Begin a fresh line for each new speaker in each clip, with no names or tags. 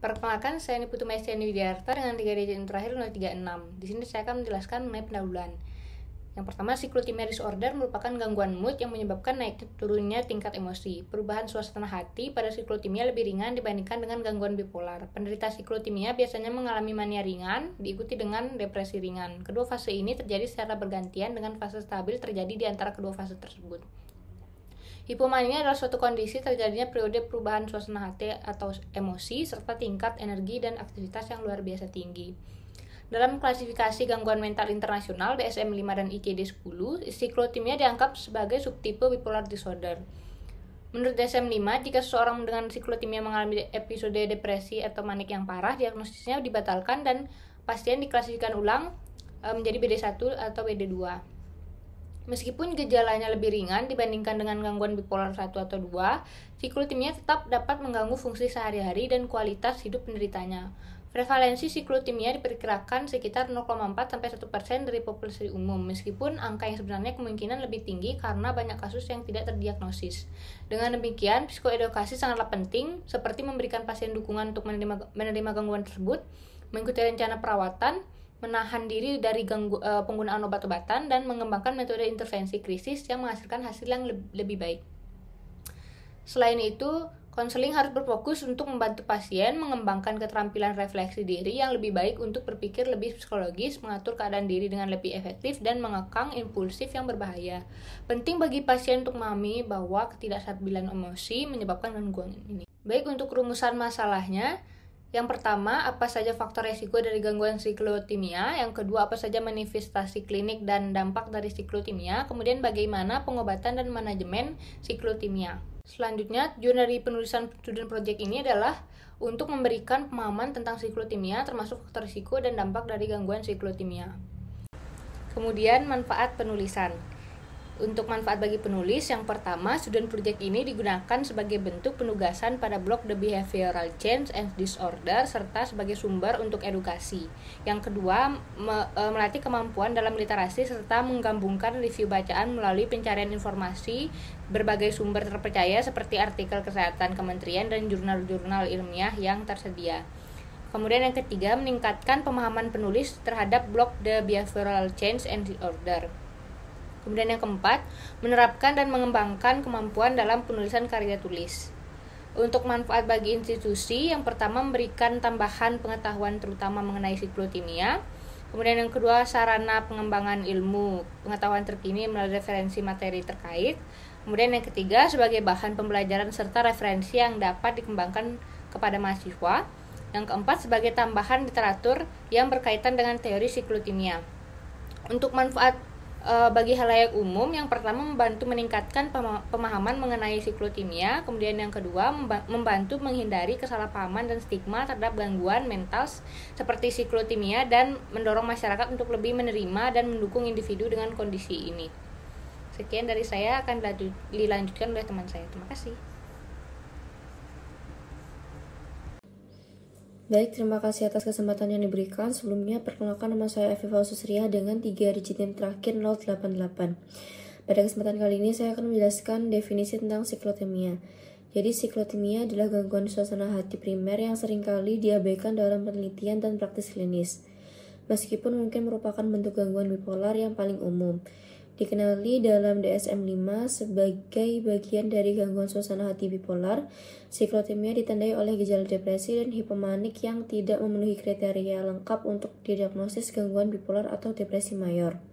Perkenalkan, saya Niputu Mestiani Widyarta dengan 3 digit terakhir 036. Di sini saya akan menjelaskan mengenai pendahuluan. Yang pertama, cyclothymia disorder merupakan gangguan mood yang menyebabkan naik turunnya tingkat emosi. Perubahan suasana hati pada cyclothymia lebih ringan dibandingkan dengan gangguan bipolar. Penderita cyclothymia biasanya mengalami mania ringan, diikuti dengan depresi ringan. Kedua fase ini terjadi secara bergantian dengan fase stabil terjadi di antara kedua fase tersebut. Hipomania adalah suatu kondisi terjadinya periode perubahan suasana hati atau emosi serta tingkat energi dan aktivitas yang luar biasa tinggi. Dalam klasifikasi gangguan mental internasional DSM-5 dan ICD-10, cyclothymia dianggap sebagai subtipe bipolar disorder. Menurut DSM-5, jika seseorang dengan cyclothymia mengalami episode depresi atau manik yang parah, diagnosisnya dibatalkan dan pasien diklasifikasikan ulang menjadi BD1 atau BD2. Meskipun gejalanya lebih ringan dibandingkan dengan gangguan bipolar 1 atau 2, cyclothymia tetap dapat mengganggu fungsi sehari-hari dan kualitas hidup penderitanya. Prevalensi cyclothymia diperkirakan sekitar 0,4-1% dari populasi umum, meskipun angka yang sebenarnya kemungkinan lebih tinggi karena banyak kasus yang tidak terdiagnosis. Dengan demikian, psikoedukasi sangatlah penting, seperti memberikan pasien dukungan untuk menerima gangguan tersebut, mengikuti rencana perawatan, menahan diri dari penggunaan obat-obatan, dan mengembangkan metode intervensi krisis yang menghasilkan hasil yang lebih baik. Selain itu, konseling harus berfokus untuk membantu pasien mengembangkan keterampilan refleksi diri yang lebih baik untuk berpikir lebih psikologis, mengatur keadaan diri dengan lebih efektif, dan mengekang impulsif yang berbahaya. Penting bagi pasien untuk memahami bahwa ketidakstabilan emosi menyebabkan gangguan ini. Baik, untuk rumusan masalahnya, yang pertama, apa saja faktor resiko dari gangguan cyclothymia? Yang kedua, apa saja manifestasi klinik dan dampak dari cyclothymia? Kemudian, bagaimana pengobatan dan manajemen cyclothymia? Selanjutnya, tujuan dari penulisan student project ini adalah untuk memberikan pemahaman tentang cyclothymia, termasuk faktor risiko dan dampak dari gangguan cyclothymia. Kemudian, manfaat penulisan. Untuk manfaat bagi penulis, yang pertama, student project ini digunakan sebagai bentuk penugasan pada blog The Behavioral Change and Disorder serta sebagai sumber untuk edukasi. Yang kedua, melatih kemampuan dalam literasi serta menggabungkan review bacaan melalui pencarian informasi berbagai sumber terpercaya seperti artikel kesehatan kementerian dan jurnal-jurnal ilmiah yang tersedia. Kemudian yang ketiga, meningkatkan pemahaman penulis terhadap blog The Behavioral Change and Disorder. Kemudian yang keempat, menerapkan dan mengembangkan kemampuan dalam penulisan karya tulis. Untuk manfaat bagi institusi, yang pertama memberikan tambahan pengetahuan terutama mengenai cyclothymia. Kemudian yang kedua, sarana pengembangan ilmu pengetahuan terkini melalui referensi materi terkait. Kemudian yang ketiga, sebagai bahan pembelajaran serta referensi yang dapat dikembangkan kepada mahasiswa. Yang keempat, sebagai tambahan literatur yang berkaitan dengan teori cyclothymia. Untuk manfaat bagi halayak umum, yang pertama membantu meningkatkan pemahaman mengenai cyclothymia, kemudian yang kedua membantu menghindari kesalahpahaman dan stigma terhadap gangguan mental seperti cyclothymia dan mendorong masyarakat untuk lebih menerima dan mendukung individu dengan kondisi ini. Sekian dari saya, akan dilanjutkan oleh teman saya. Terima kasih.
Baik, terima kasih atas kesempatan yang diberikan. Sebelumnya, perkenalkan nama saya Afifa Susriah dengan 3 digit NIM terakhir 088. Pada kesempatan kali ini, saya akan menjelaskan definisi tentang cyclothymia. Jadi, cyclothymia adalah gangguan suasana hati primer yang seringkali diabaikan dalam penelitian dan praktis klinis. Meskipun mungkin merupakan bentuk gangguan bipolar yang paling umum, dikenali dalam DSM-5 sebagai bagian dari gangguan suasana hati bipolar. Cyclothymia ditandai oleh gejala depresi dan hipomanik yang tidak memenuhi kriteria lengkap untuk didiagnosis gangguan bipolar atau depresi mayor.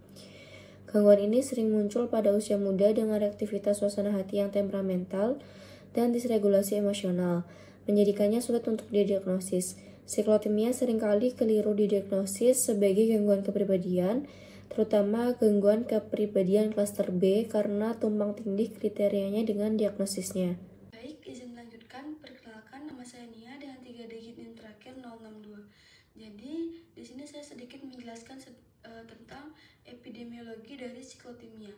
Gangguan ini sering muncul pada usia muda dengan reaktivitas suasana hati yang temperamental dan disregulasi emosional, menjadikannya sulit untuk didiagnosis. Cyclothymia seringkali keliru didiagnosis sebagai gangguan kepribadian, terutama gangguan kepribadian klaster B karena tumpang tindih kriterianya dengan diagnosisnya.
Baik, izin melanjutkan. Perkenalkan, nama saya Nia dengan 3 digit NIM terakhir 062. Jadi, di sini saya sedikit menjelaskan tentang epidemiologi dari cyclothymia.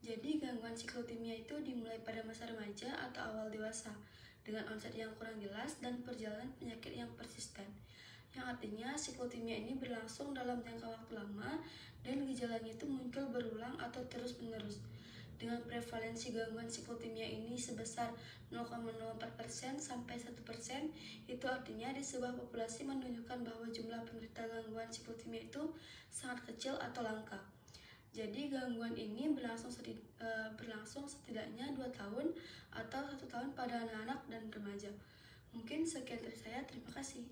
Jadi, gangguan cyclothymia itu dimulai pada masa remaja atau awal dewasa dengan onset yang kurang jelas dan perjalanan penyakit yang persisten. Yang artinya cyclothymia ini berlangsung dalam jangka waktu lama dan gejalanya itu muncul berulang atau terus-menerus. dengan prevalensi gangguan siklotimia ini sebesar 0,04% sampai 1%, itu artinya di sebuah populasi menunjukkan bahwa jumlah penderita gangguan siklotimia itu sangat kecil atau langka. Jadi gangguan ini berlangsung setidaknya 2 tahun atau 1 tahun pada anak-anak dan remaja. Mungkin sekian dari saya, terima kasih.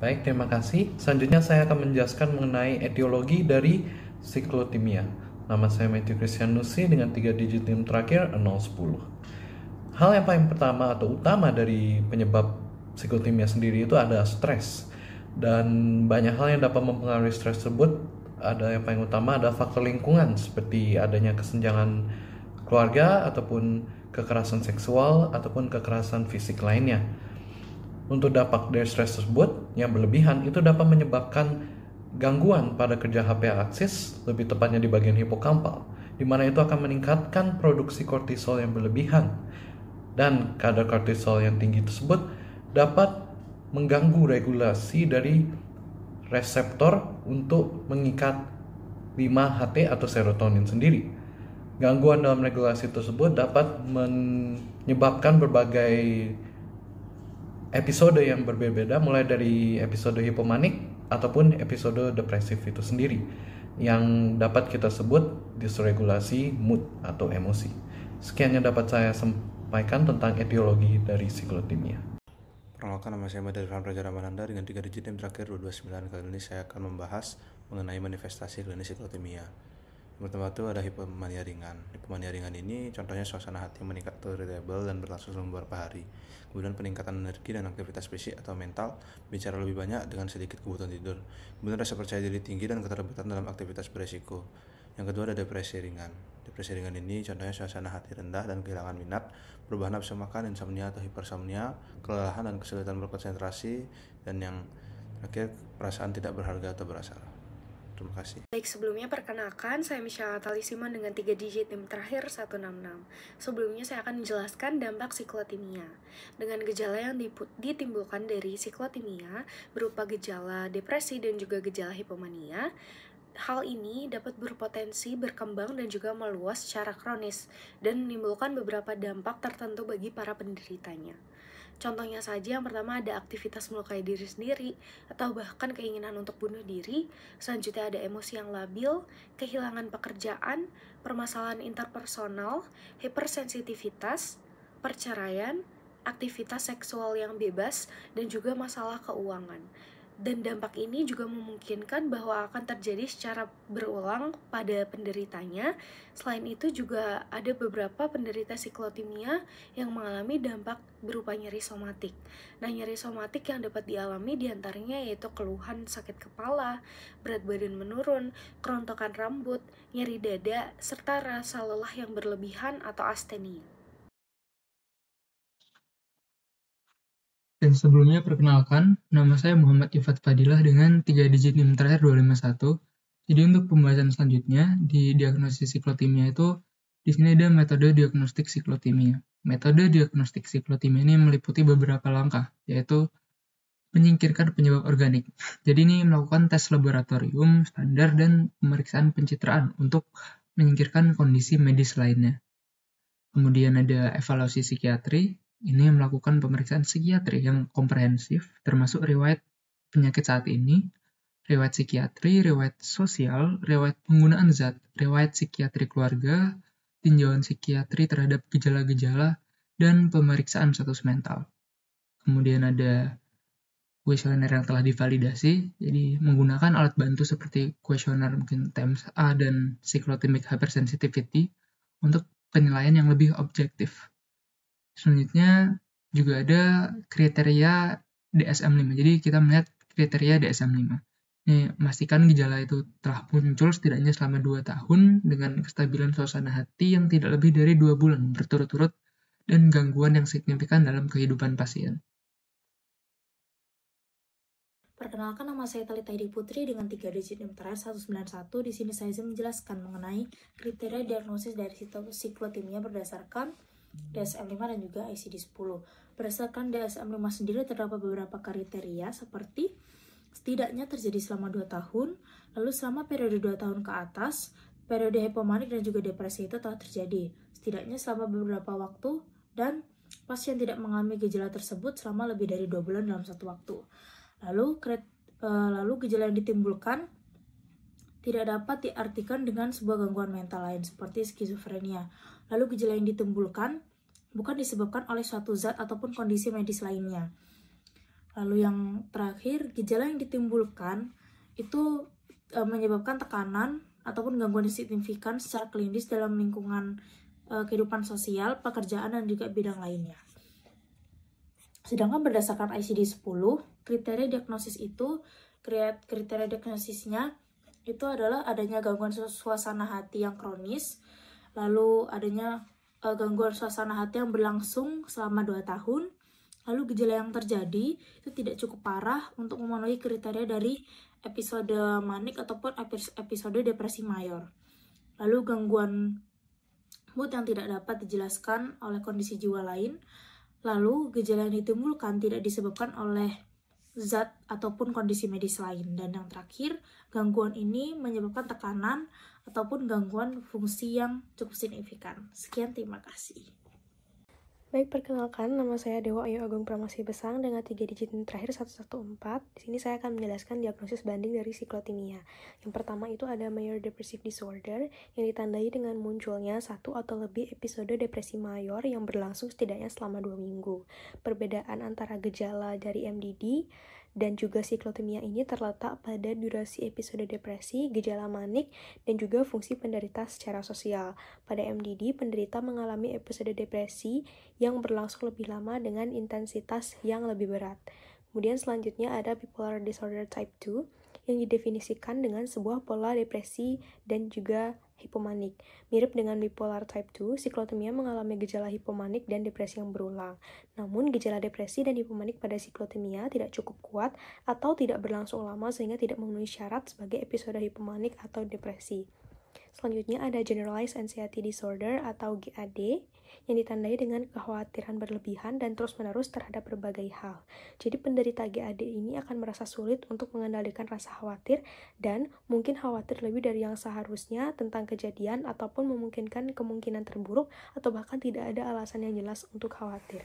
Baik, terima kasih. Selanjutnya saya akan menjelaskan mengenai etiologi dari siklotimia. Nama saya Matthew Christianusi dengan 3 digit NIM terakhir 010. Hal yang paling pertama atau utama dari penyebab siklotimia sendiri itu ada stres. Dan banyak hal yang dapat mempengaruhi stres tersebut. Ada yang paling utama ada faktor lingkungan seperti adanya kesenjangan keluarga ataupun kekerasan seksual ataupun kekerasan fisik lainnya. Untuk dampak dari stres tersebut yang berlebihan itu dapat menyebabkan gangguan pada kerja HPA aksis, lebih tepatnya di bagian hipokampal, di mana itu akan meningkatkan produksi kortisol yang berlebihan. Dan kadar kortisol yang tinggi tersebut dapat mengganggu regulasi dari reseptor untuk mengikat 5-HT atau serotonin sendiri. Gangguan dalam regulasi tersebut dapat menyebabkan berbagai episode yang berbeda, mulai dari episode hipomanik ataupun episode depresif itu sendiri, yang dapat kita sebut dysregulasi mood atau emosi. Sekian yang dapat saya sampaikan tentang etiologi dari siklotimia.
Perkenalkan, nama saya Madari Praja Ramananda dengan 3 digit NIM terakhir 229. Kali ini saya akan membahas mengenai manifestasi klinis siklotimia. Yang pertama itu ada hipomania ringan. Hipomania ringan ini contohnya suasana hati meningkat irritable dan berlangsung selama beberapa hari. Kemudian peningkatan energi dan aktivitas fisik atau mental, bicara lebih banyak dengan sedikit kebutuhan tidur. Kemudian rasa percaya diri tinggi dan keterlibatan dalam aktivitas beresiko. Yang kedua ada depresi ringan. Depresi ringan ini contohnya suasana hati rendah dan kehilangan minat, perubahan nafsu makan, insomnia atau hipersomnia, kelelahan dan kesulitan berkonsentrasi, dan yang terakhir perasaan tidak berharga atau bersalah. Terima kasih.
Baik, sebelumnya perkenalkan, saya Michelle Natali Simon dengan 3 digit NIM terakhir 166. Sebelumnya saya akan menjelaskan dampak siklotimia. Dengan gejala yang ditimbulkan dari siklotimia berupa gejala depresi dan juga gejala hipomania, hal ini dapat berpotensi berkembang dan juga meluas secara kronis dan menimbulkan beberapa dampak tertentu bagi para penderitanya. Contohnya saja, yang pertama ada aktivitas melukai diri sendiri atau bahkan keinginan untuk bunuh diri. Selanjutnya ada emosi yang labil, kehilangan pekerjaan, permasalahan interpersonal, hipersensitivitas, perceraian, aktivitas seksual yang bebas, dan juga masalah keuangan. Dan dampak ini juga memungkinkan bahwa akan terjadi secara berulang pada penderitanya. Selain itu juga ada beberapa penderita siklotimia yang mengalami dampak berupa nyeri somatik. Nah, nyeri somatik yang dapat dialami diantaranya yaitu keluhan sakit kepala, berat badan menurun, kerontokan rambut, nyeri dada, serta rasa lelah yang berlebihan atau astenia.
Dan sebelumnya perkenalkan, nama saya Muhammad Ifat Fadilah dengan 3 digit NIM terakhir 251. Jadi untuk pembahasan selanjutnya di diagnosis siklotimia itu di sini ada metode diagnostik siklotimia. Metode diagnostik siklotimia ini meliputi beberapa langkah, yaitu menyingkirkan penyebab organik. Jadi ini melakukan tes laboratorium standar dan pemeriksaan pencitraan untuk menyingkirkan kondisi medis lainnya. Kemudian ada evaluasi psikiatri. Ini melakukan pemeriksaan psikiatri yang komprehensif, termasuk riwayat penyakit saat ini, riwayat psikiatri, riwayat sosial, riwayat penggunaan zat, riwayat psikiatri keluarga, tinjauan psikiatri terhadap gejala-gejala, dan pemeriksaan status mental. Kemudian ada kuesioner yang telah divalidasi, jadi menggunakan alat bantu seperti kuesioner mungkin TEMS-A dan cyclotimic hypersensitivity untuk penilaian yang lebih objektif. Selanjutnya juga ada kriteria DSM-5. Jadi kita melihat kriteria DSM-5. Ini memastikan gejala itu telah muncul setidaknya selama 2 tahun dengan kestabilan suasana hati yang tidak lebih dari 2 bulan berturut-turut dan gangguan yang signifikan dalam kehidupan pasien.
Perkenalkan, nama saya Talita Hidi Putri dengan 3 digit NIM terakhir 191. Di sini saya menjelaskan mengenai kriteria diagnosis dari siklotimia berdasarkan DSM-5 dan juga ICD-10. Berdasarkan DSM-5 sendiri terdapat beberapa kriteria seperti setidaknya terjadi selama 2 tahun, lalu selama periode 2 tahun ke atas, periode hipomanik dan juga depresi itu telah terjadi, setidaknya selama beberapa waktu, dan pasien tidak mengalami gejala tersebut selama lebih dari 2 bulan dalam satu waktu. Lalu gejala yang ditimbulkan tidak dapat diartikan dengan sebuah gangguan mental lain seperti skizofrenia. Lalu gejala yang ditimbulkan bukan disebabkan oleh suatu zat ataupun kondisi medis lainnya. Lalu yang terakhir, gejala yang ditimbulkan itu menyebabkan tekanan ataupun gangguan signifikan secara klinis dalam lingkungan kehidupan sosial, pekerjaan, dan juga bidang lainnya. Sedangkan berdasarkan ICD-10, kriteria diagnosisnya itu adalah adanya gangguan suasana hati yang kronis, lalu adanya gangguan suasana hati yang berlangsung selama 2 tahun, lalu gejala yang terjadi itu tidak cukup parah untuk memenuhi kriteria dari episode manik ataupun episode depresi mayor. Lalu gangguan mood yang tidak dapat dijelaskan oleh kondisi jiwa lain. Lalu gejala yang ditimbulkan tidak disebabkan oleh zat ataupun kondisi medis lain. Dan yang terakhir, gangguan ini menyebabkan tekanan ataupun gangguan fungsi yang cukup signifikan. Sekian, terima kasih.
Baik, perkenalkan, nama saya Dewa Ayu Agung Pramasi Besang dengan 3 digit NIM terakhir 114. Di sini saya akan menjelaskan diagnosis banding dari siklotimia. Yang pertama itu ada Major Depressive Disorder yang ditandai dengan munculnya 1 atau lebih episode depresi mayor yang berlangsung setidaknya selama 2 minggu. Perbedaan antara gejala dari MDD dan juga siklotimia ini terletak pada durasi episode depresi, gejala manik, dan juga fungsi penderita secara sosial. Pada MDD, penderita mengalami episode depresi yang berlangsung lebih lama dengan intensitas yang lebih berat. Kemudian selanjutnya ada Bipolar Disorder Type 2 yang didefinisikan dengan sebuah pola depresi dan juga hipomanik. Mirip dengan bipolar type 2, siklotimia mengalami gejala hipomanik dan depresi yang berulang. Namun, gejala depresi dan hipomanik pada siklotimia tidak cukup kuat atau tidak berlangsung lama sehingga tidak memenuhi syarat sebagai episode hipomanik atau depresi. Selanjutnya ada Generalized Anxiety Disorder atau GAD yang ditandai dengan kekhawatiran berlebihan dan terus-menerus terhadap berbagai hal. Jadi penderita GAD ini akan merasa sulit untuk mengendalikan rasa khawatir dan mungkin khawatir lebih dari yang seharusnya tentang kejadian ataupun memungkinkan kemungkinan terburuk atau bahkan tidak ada alasan yang jelas untuk khawatir.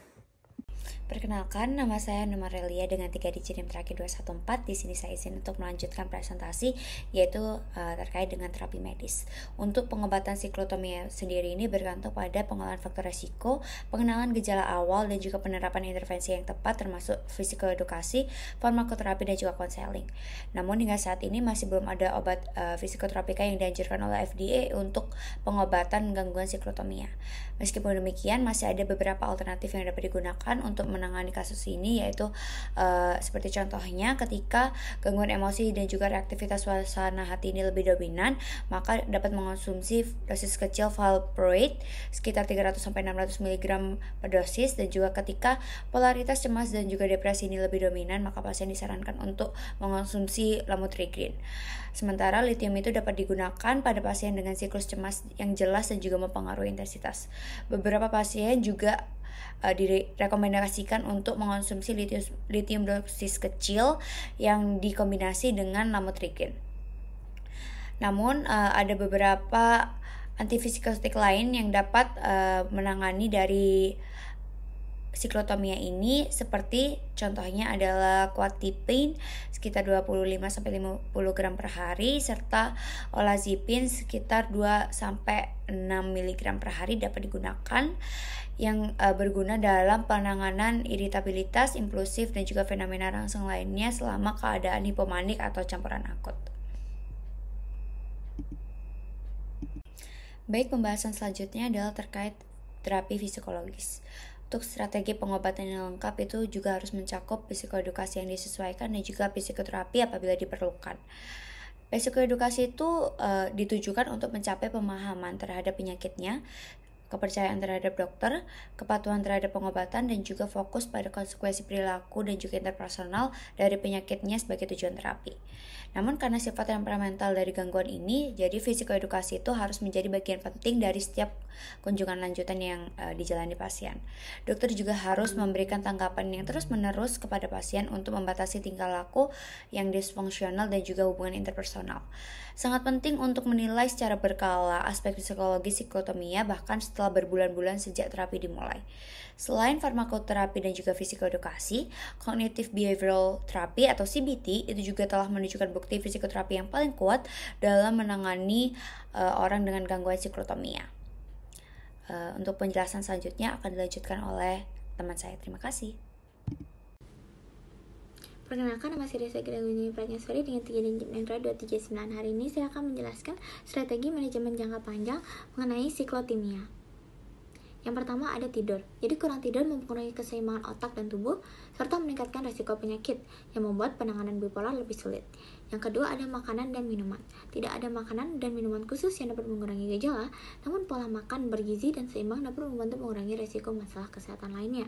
Perkenalkan, nama saya Numarelia dengan 3 digit NIM terakhir 214. Di sini saya izin untuk melanjutkan presentasi yaitu terkait dengan terapi medis. Untuk pengobatan siklotimia sendiri ini bergantung pada pengelolaan faktor resiko, pengenalan gejala awal, dan juga penerapan intervensi yang tepat termasuk psikoedukasi, farmakoterapi, dan juga konseling. Namun hingga saat ini masih belum ada obat psikoterapika yang dianjurkan oleh FDA untuk pengobatan gangguan siklotimia. Meskipun demikian, masih ada beberapa alternatif yang dapat digunakan untuk menangani kasus ini, yaitu seperti contohnya ketika gangguan emosi dan juga reaktivitas suasana hati ini lebih dominan, maka dapat mengonsumsi dosis kecil valproate sekitar 300-600 mg per dosis. Dan juga ketika polaritas cemas dan juga depresi ini lebih dominan, maka pasien disarankan untuk mengonsumsi lamotrigine. Sementara lithium itu dapat digunakan pada pasien dengan siklus cemas yang jelas dan juga mempengaruhi intensitas. Beberapa pasien juga direkomendasikan untuk mengonsumsi lithium dosis kecil yang dikombinasi dengan lamotrigine. Namun ada beberapa antipsikotik lain yang dapat menangani dari siklotimia ini, seperti contohnya adalah quetiapine sekitar 25-50 gram per hari serta olazipin sekitar 2-6 mg per hari dapat digunakan, yang berguna dalam penanganan iritabilitas impulsif dan juga fenomena rangsang lainnya selama keadaan hipomanik atau campuran akut. Baik, pembahasan selanjutnya adalah terkait terapi psikologis. Untuk strategi pengobatan yang lengkap itu juga harus mencakup psikoedukasi yang disesuaikan dan juga psikoterapi apabila diperlukan. Psikoedukasi itu ditujukan untuk mencapai pemahaman terhadap penyakitnya, kepercayaan terhadap dokter, kepatuhan terhadap pengobatan, dan juga fokus pada konsekuensi perilaku dan juga interpersonal dari penyakitnya sebagai tujuan terapi. Namun karena sifat temperamental dari gangguan ini, jadi fisikoedukasi itu harus menjadi bagian penting dari setiap kunjungan lanjutan yang dijalani pasien. Dokter juga harus memberikan tanggapan yang terus-menerus kepada pasien untuk membatasi tingkah laku yang disfungsional dan juga hubungan interpersonal. Sangat penting untuk menilai secara berkala aspek psikologi siklotomia bahkan setelah berbulan-bulan sejak terapi dimulai. Selain farmakoterapi dan juga fisikoedukasi, cognitive behavioral therapy atau CBT itu juga telah menunjukkan bukti fisikoterapi yang paling kuat dalam menangani orang dengan gangguan siklotomia. Untuk penjelasan selanjutnya akan dilanjutkan oleh teman saya. Terima kasih.
Perkenalkan, nama saya Desa Gilawini Pratnyaswari dengan 3 digit Nendra 239. Hari ini saya akan menjelaskan strategi manajemen jangka panjang mengenai siklotimia. Yang pertama ada tidur. Jadi kurang tidur mempengaruhi keseimbangan otak dan tubuh serta meningkatkan resiko penyakit yang membuat penanganan bipolar lebih sulit. Yang kedua ada makanan dan minuman. Tidak ada makanan dan minuman khusus yang dapat mengurangi gejala, namun pola makan bergizi dan seimbang dapat membantu mengurangi resiko masalah kesehatan lainnya.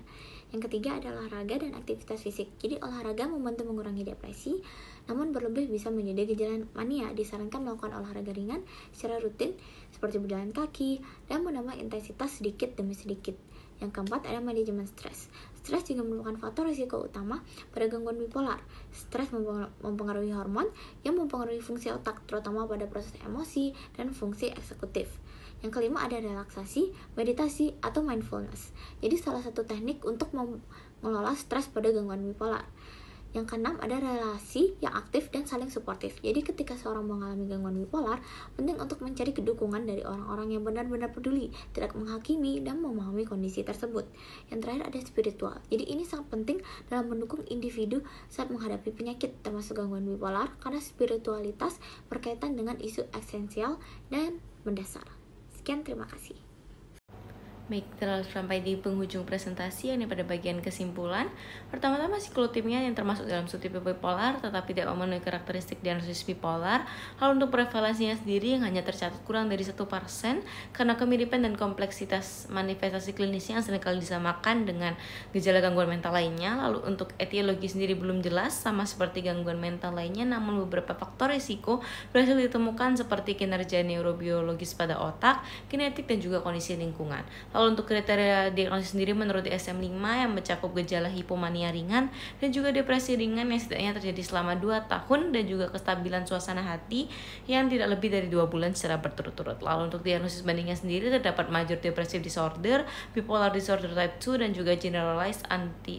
Yang ketiga ada olahraga dan aktivitas fisik. Jadi olahraga membantu mengurangi depresi, namun berlebih bisa menjadi gejala mania. Disarankan melakukan olahraga ringan secara rutin seperti berjalan kaki dan menambah intensitas sedikit demi sedikit. Yang keempat ada manajemen stres. Stres juga merupakan faktor risiko utama pada gangguan bipolar. Stres mempengaruhi hormon yang mempengaruhi fungsi otak, terutama pada proses emosi dan fungsi eksekutif. Yang kelima ada relaksasi, meditasi, atau mindfulness. Jadi salah satu teknik untuk mengelola stres pada gangguan bipolar. Yang keenam ada relasi yang aktif dan saling suportif. Jadi ketika seorang mengalami gangguan bipolar, penting untuk mencari dukungan dari orang-orang yang benar-benar peduli, tidak menghakimi dan memahami kondisi tersebut. Yang terakhir ada spiritual. Jadi ini sangat penting dalam mendukung individu saat menghadapi penyakit termasuk gangguan bipolar, karena spiritualitas berkaitan dengan isu esensial dan mendasar. Sekian, terima kasih.
Baik, telah sampai di penghujung presentasi, yang pada bagian kesimpulan. Pertama-tama siklotimia yang termasuk dalam subtipe bipolar tetapi tidak memenuhi karakteristik diagnosis bipolar. Lalu untuk prevalensinya sendiri yang hanya tercatat kurang dari 1% karena kemiripan dan kompleksitas manifestasi klinisnya yang seringkali disamakan dengan gejala gangguan mental lainnya. Lalu untuk etiologi sendiri belum jelas, sama seperti gangguan mental lainnya, namun beberapa faktor risiko berhasil ditemukan seperti kinerja neurobiologis pada otak, kinetik, dan juga kondisi lingkungan. Lalu untuk kriteria diagnosis sendiri menurut DSM-5 yang mencakup gejala hipomania ringan dan juga depresi ringan yang setidaknya terjadi selama 2 tahun dan juga kestabilan suasana hati yang tidak lebih dari 2 bulan secara berturut-turut. Lalu untuk diagnosis bandingnya sendiri terdapat major depressive disorder, bipolar disorder type 2, dan juga generalized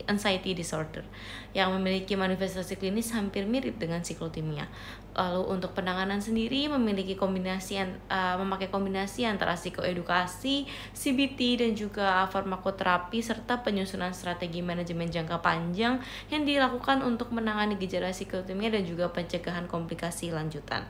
anxiety disorder yang memiliki manifestasi klinis hampir mirip dengan siklotimia. Lalu untuk penanganan sendiri memakai kombinasi antara psikoedukasi, CBT, dan juga farmakoterapi serta penyusunan strategi manajemen jangka panjang yang dilakukan untuk menangani gejala siklotimia dan juga pencegahan komplikasi lanjutan.